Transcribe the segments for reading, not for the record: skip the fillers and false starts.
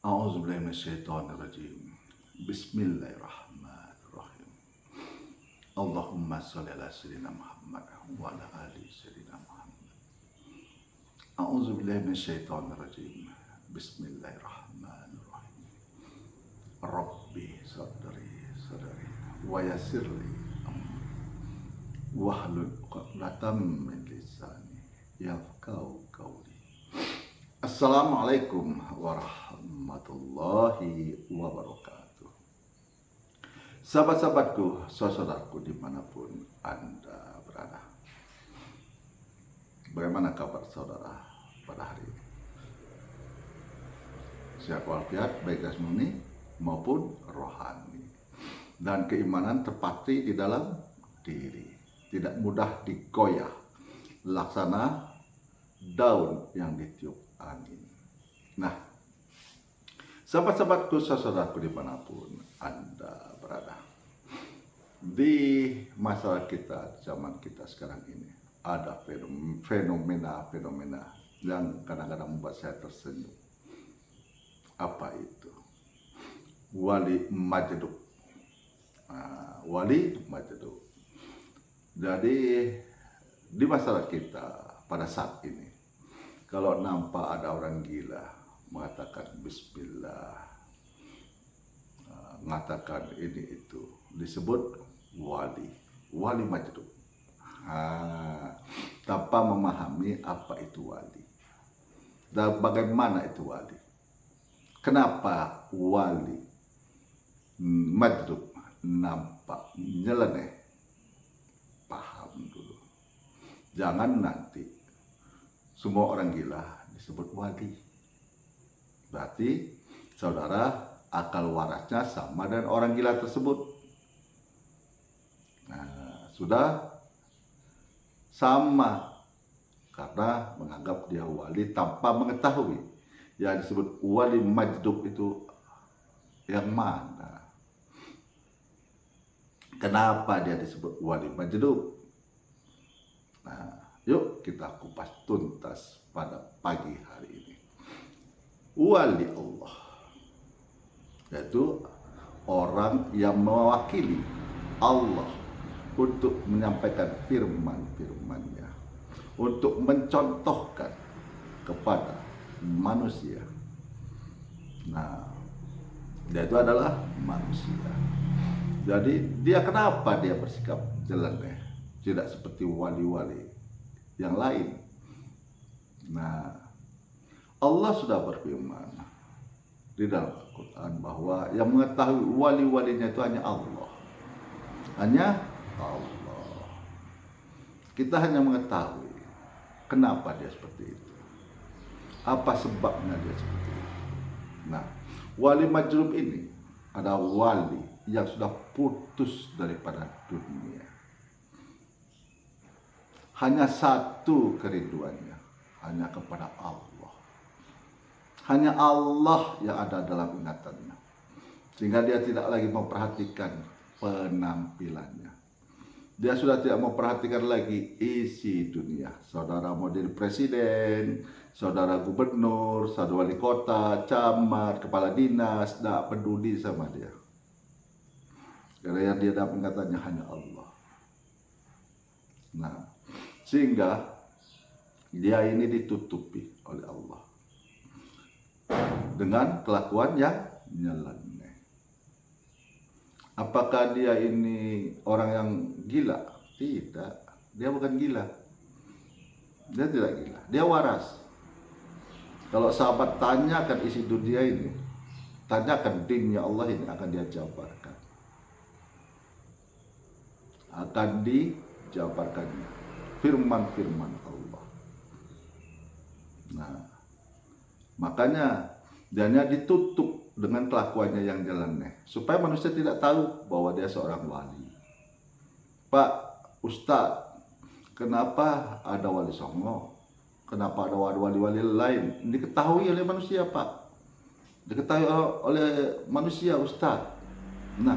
A'udzubillahi minasyaitonirrajim. Bismillahirrahmanirrahim. Allahumma sholli ala sayyidina Muhammad wa ala ali sayyidina Muhammad. A'udzubillahi minasyaitonirrajim. Bismillahirrahmanirrahim. Rabbi sadri wa yassirli amri wahlul 'uqdatam min lisani yafqahu qawli. Assalamualaikum warahmatullahi wabarakatuh. Sahabat-sahabatku, saudaraku dimanapun Anda berada. Bagaimana kabar saudara pada hari ini? Sehat walafiat, baik jasmani maupun rohani. Dan keimanan terpatri di dalam diri. Tidak mudah digoyah. Laksana daun yang ditiup angin. Nah, sahabat-sahabatku, saudaraku dimanapun Anda berada, di masyarakat kita, zaman kita sekarang ini, ada fenomena yang kadang-kadang membuat saya tersenyum. Apa itu? Wali majdub. Wali majdub. Jadi di masyarakat kita pada saat ini, kalau nampak ada orang gila mengatakan bismillah, mengatakan ini itu, disebut wali majdub. Tanpa memahami apa itu wali dan bagaimana itu wali. Kenapa wali majdub nampak nyeleneh? Paham dulu. Jangan nanti semua orang gila disebut wali. Berarti saudara akal warasnya sama dengan orang gila tersebut. Nah, sudah sama karena menganggap dia wali tanpa mengetahui yang disebut wali majdub itu yang mana. Kenapa dia disebut wali majdub? Nah, yuk kita kupas tuntas pada pagi hari ini. Wali Allah, yaitu orang yang mewakili Allah untuk menyampaikan firman-firmannya, untuk mencontohkan kepada manusia. Nah, dia itu adalah manusia. Jadi dia kenapa dia bersikap nyeleneh? Tidak seperti wali-wali yang lain. Nah, Allah sudah berfirman di dalam Al-Quran bahwa yang mengetahui wali-walinya itu hanya Allah. Hanya Allah. Kita hanya mengetahui kenapa dia seperti itu. Apa sebabnya dia seperti itu. Nah, wali majdub ini adalah wali yang sudah putus daripada dunia. Hanya satu kerinduannya, hanya kepada Allah. Hanya Allah yang ada dalam ingatannya. Sehingga dia tidak lagi memperhatikan penampilannya. Dia sudah tidak memperhatikan lagi isi dunia. Saudara mau jadi presiden, saudara gubernur, saudara wali kota, camat, kepala dinas, tidak peduli sama dia. Karena yang dia dapat ingatannya hanya Allah. Nah, sehingga dia ini ditutupi oleh Allah dengan kelakuan yang nyeleneh. Apakah dia ini orang yang gila? Tidak, dia bukan gila. Dia tidak gila, dia waras. Kalau sahabat tanyakan isi dunia ini, tanyakan dinnya Allah ini, akan dia jabarkan. Akan dijabarkannya firman-firman Allah. Nah, makanya dia ditutup dengan kelakuannya yang nyeleneh supaya manusia tidak tahu bahwa dia seorang wali. Pak Ustadz, kenapa ada wali Songo? Kenapa ada wali-wali lain? Diketahui oleh manusia, Pak. Diketahui oleh manusia, Ustadz. Nah,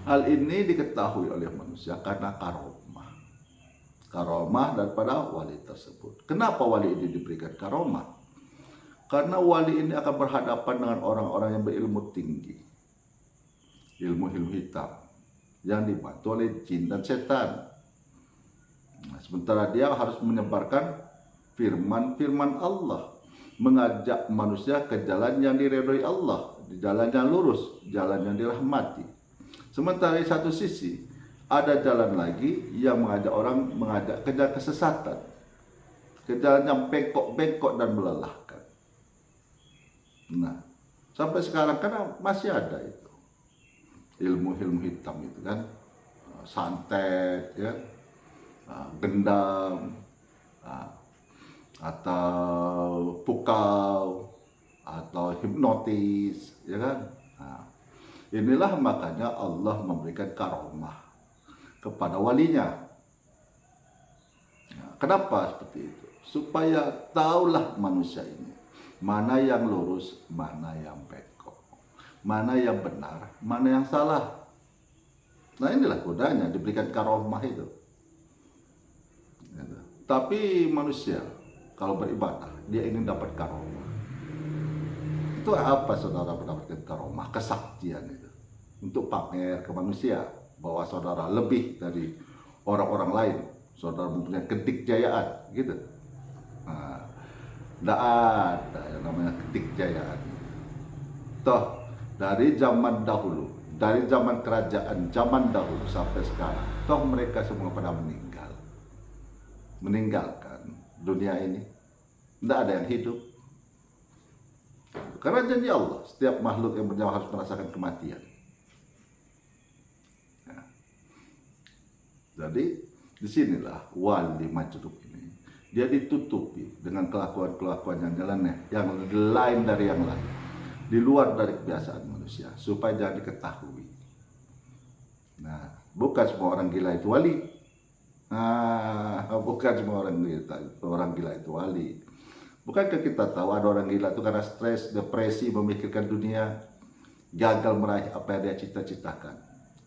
hal ini diketahui oleh manusia karena karomah daripada wali tersebut. Kenapa wali ini diberikan karomah? Karena wali ini akan berhadapan dengan orang-orang yang berilmu tinggi, ilmu-ilmu hitam, yang dibantu oleh jin dan setan. Nah, sementara dia harus menyebarkan firman-firman Allah, mengajak manusia ke jalan yang diridhoi Allah, di jalan yang lurus, jalan yang dirahmati. Sementara di satu sisi ada jalan lagi yang mengajak ke jalan kesesatan, ke jalan yang bengkok-bengkok dan melelahkan. Nah, sampai sekarang kan masih ada itu ilmu-ilmu hitam itu kan, santet ya, gendam, atau pukau, atau hipnotis, ya kan. Inilah makanya Allah memberikan karomah kepada walinya. Kenapa seperti itu? Supaya tahulah manusia ini mana yang lurus, mana yang bengkok, mana yang benar, mana yang salah. Nah, inilah gunanya diberikan karomah itu. Tapi manusia kalau beribadah dia ingin dapat karomah. Itu apa saudara mendapatkan karomah? Kesaktian itu untuk pamer ke manusia bahwa saudara lebih dari orang-orang lain, saudara mempunyai kedikjayaan gitu. Tidak ada yang namanya kedikjayaan. Toh dari zaman dahulu, dari zaman kerajaan zaman dahulu sampai sekarang, toh mereka semua pada meninggalkan dunia ini. Tidak ada yang hidup. Karena janji Allah, setiap makhluk yang bernyawa harus merasakan kematian. Ya. Jadi disinilah wali majrub ini, dia ditutupi dengan kelakuan-kelakuan yang nyeleneh, yang lain dari yang lain, di luar dari kebiasaan manusia, supaya jangan diketahui. Nah, bukan semua orang gila itu wali. Bukan semua orang gila itu wali. Bukankah kita tahu ada orang gila itu karena stres, depresi, memikirkan dunia, gagal meraih apa yang dia cita-citakan.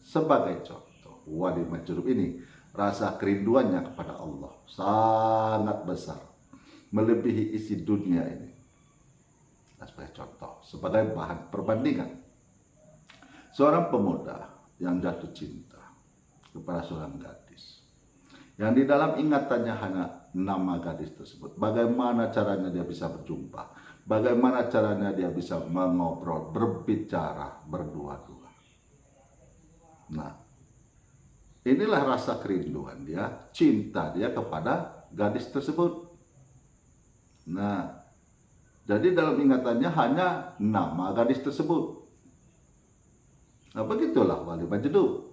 Sebagai contoh, wali majrub ini rasa kerinduannya kepada Allah sangat besar, melebihi isi dunia ini. Nah, sebagai contoh, sebagai bahan perbandingan, seorang pemuda yang jatuh cinta kepada seorang gadis, yang di dalam ingatannya hanya nama gadis tersebut. Bagaimana caranya dia bisa berjumpa? Bagaimana caranya dia bisa mengobrol, berbicara, berdua-dua? Nah, inilah rasa kerinduan dia, cinta dia kepada gadis tersebut. Nah, jadi dalam ingatannya hanya nama gadis tersebut. Nah, begitulah wali majnub.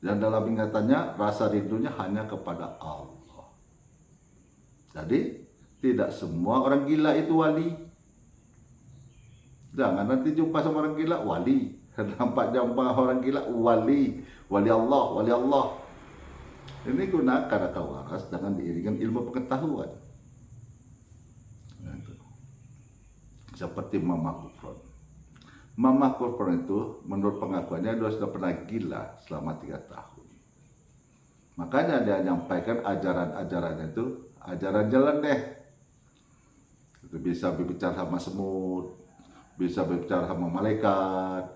Dan dalam ingatannya rasa rindunya hanya kepada Allah. Jadi tidak semua orang gila itu wali. Jangan nanti jumpa sama orang gila wali. Nampak jumpa orang gila wali. Wali Allah, wali Allah. Ini gunakan akal waras dengan diiringi ilmu pengetahuan. Seperti Mama Kufron. Mama Kufron itu menurut pengakuannya dia sudah pernah gila selama 3 tahun. Makanya dia menyampaikan ajaran-ajarannya itu ajaran nyeleneh. Itu bisa berbicara sama semut, bisa berbicara sama malaikat,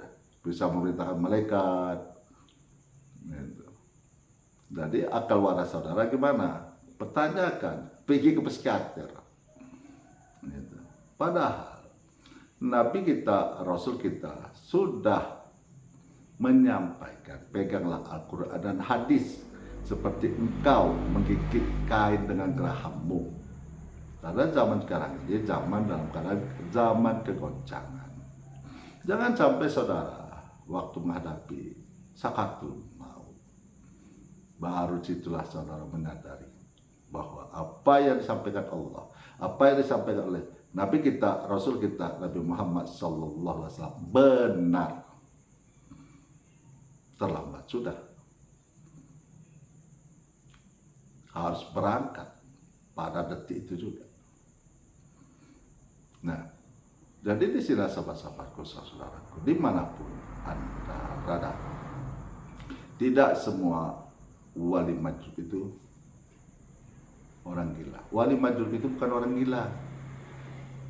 bisa memerintahkan malaikat. Gitu. Jadi akal waras saudara gimana? Pertanyakan, pergi ke psikiater. Gitu. Padahal Nabi kita, Rasul kita sudah menyampaikan, peganglah Al-Quran dan hadis seperti engkau menggigit kain dengan gerahammu. Karena zaman sekarang ini zaman dalam keadaan zaman kegoncangan. Jangan sampai saudara waktu menghadapi sakatul maut, baru situlah saudara menyadari bahwa apa yang disampaikan Allah, apa yang disampaikan oleh Nabi kita, Rasul kita, Nabi Muhammad SAW benar. Terlambat sudah. Harus berangkat pada detik itu juga. Nah, jadi di sini sahabat-sahabatku, saudaraku, dimanapun Anda berada, tidak semua wali majnub itu orang gila. Wali majnub itu bukan orang gila.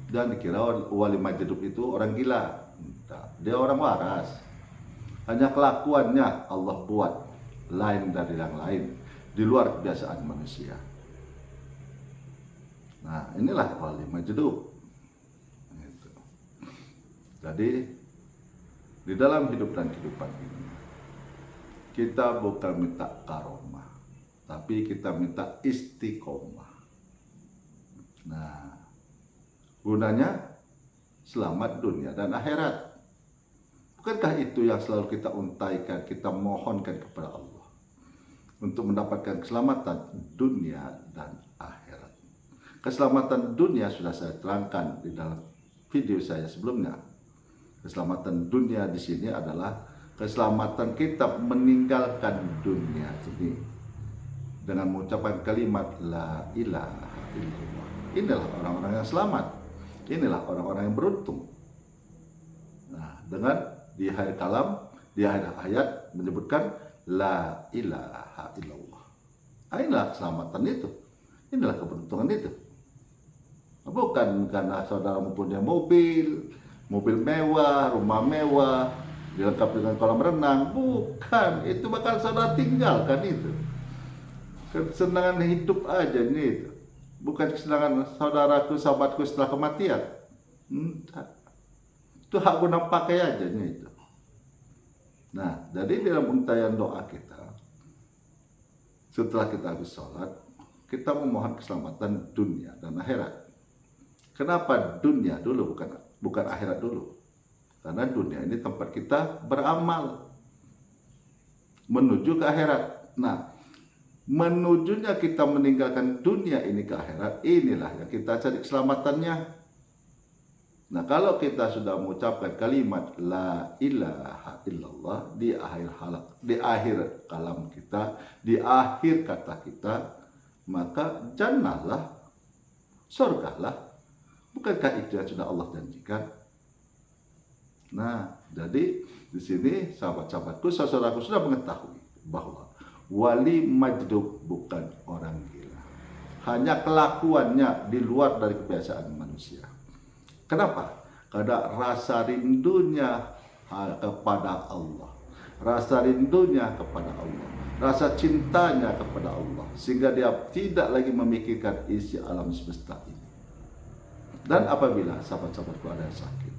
Dan dikira wali majdub itu orang gila. Dia orang waras. Hanya kelakuannya Allah buat lain dari yang lain, di luar kebiasaan manusia. Nah, inilah wali majdub. Gitu. Jadi di dalam hidup dan kehidupan ini kita bukan minta karomah, tapi kita minta istiqomah. Nah, gunanya selamat dunia dan akhirat. Bukankah itu yang selalu kita untaikan, kita mohonkan kepada Allah untuk mendapatkan keselamatan dunia dan akhirat. Keselamatan dunia sudah saya terangkan di dalam video saya sebelumnya. Keselamatan dunia di sini adalah keselamatan kita meninggalkan dunia ini dengan mengucapkan kalimat la ilaha illallah. Inilah orang-orang yang selamat. Inilah orang-orang yang beruntung. Nah, dengan di akhir kalam, di akhir ayat menyebutkan la ilaha illallah. Inilah keselamatan itu. Inilah keberuntungan itu. Bukan karena saudara mempunyai mobil mewah, rumah mewah, dilengkapi dengan kolam renang. Bukan, itu bakal saudara tinggalkan itu. Kesenangan hidup aja ini itu. Bukan kesenangan saudaraku, sahabatku setelah kematian. Itu hak guna pakai aja ini itu. Nah, jadi dalam untayan doa kita, setelah kita habis sholat, kita memohon keselamatan dunia dan akhirat. Kenapa dunia dulu, bukan akhirat dulu? Karena dunia ini tempat kita beramal menuju ke akhirat. Nah, menujunya kita meninggalkan dunia ini ke akhirat, inilah yang kita cari keselamatannya. Nah, kalau kita sudah mengucapkan kalimat la ilaha illallah di akhir kalam kita, di akhir kata kita, maka jannahlah, surgalah. Bukankah itu yang sudah Allah janjikan? Nah, jadi di sini sahabat-sahabatku, saudaraku sudah mengetahui bahwa wali majdub bukan orang gila. Hanya kelakuannya di luar dari kebiasaan manusia. Kenapa? Karena rasa rindunya kepada Allah, rasa rindunya kepada Allah, rasa cintanya kepada Allah, sehingga dia tidak lagi memikirkan isi alam semesta ini. Dan apabila sahabat-sahabatku ada yang sakit,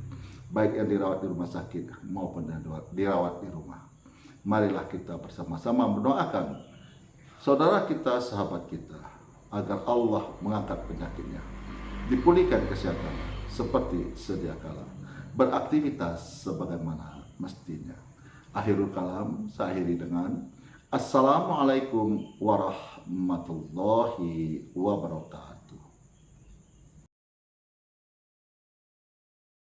baik yang dirawat di rumah sakit maupun yang dirawat di rumah, marilah kita bersama-sama mendoakan saudara kita, sahabat kita, agar Allah mengangkat penyakitnya, dipulihkan kesehatannya seperti sedia kala, beraktivitas sebagaimana mestinya. Akhirul kalam saya akhiri dengan Assalamualaikum warahmatullahi wabarakatuh.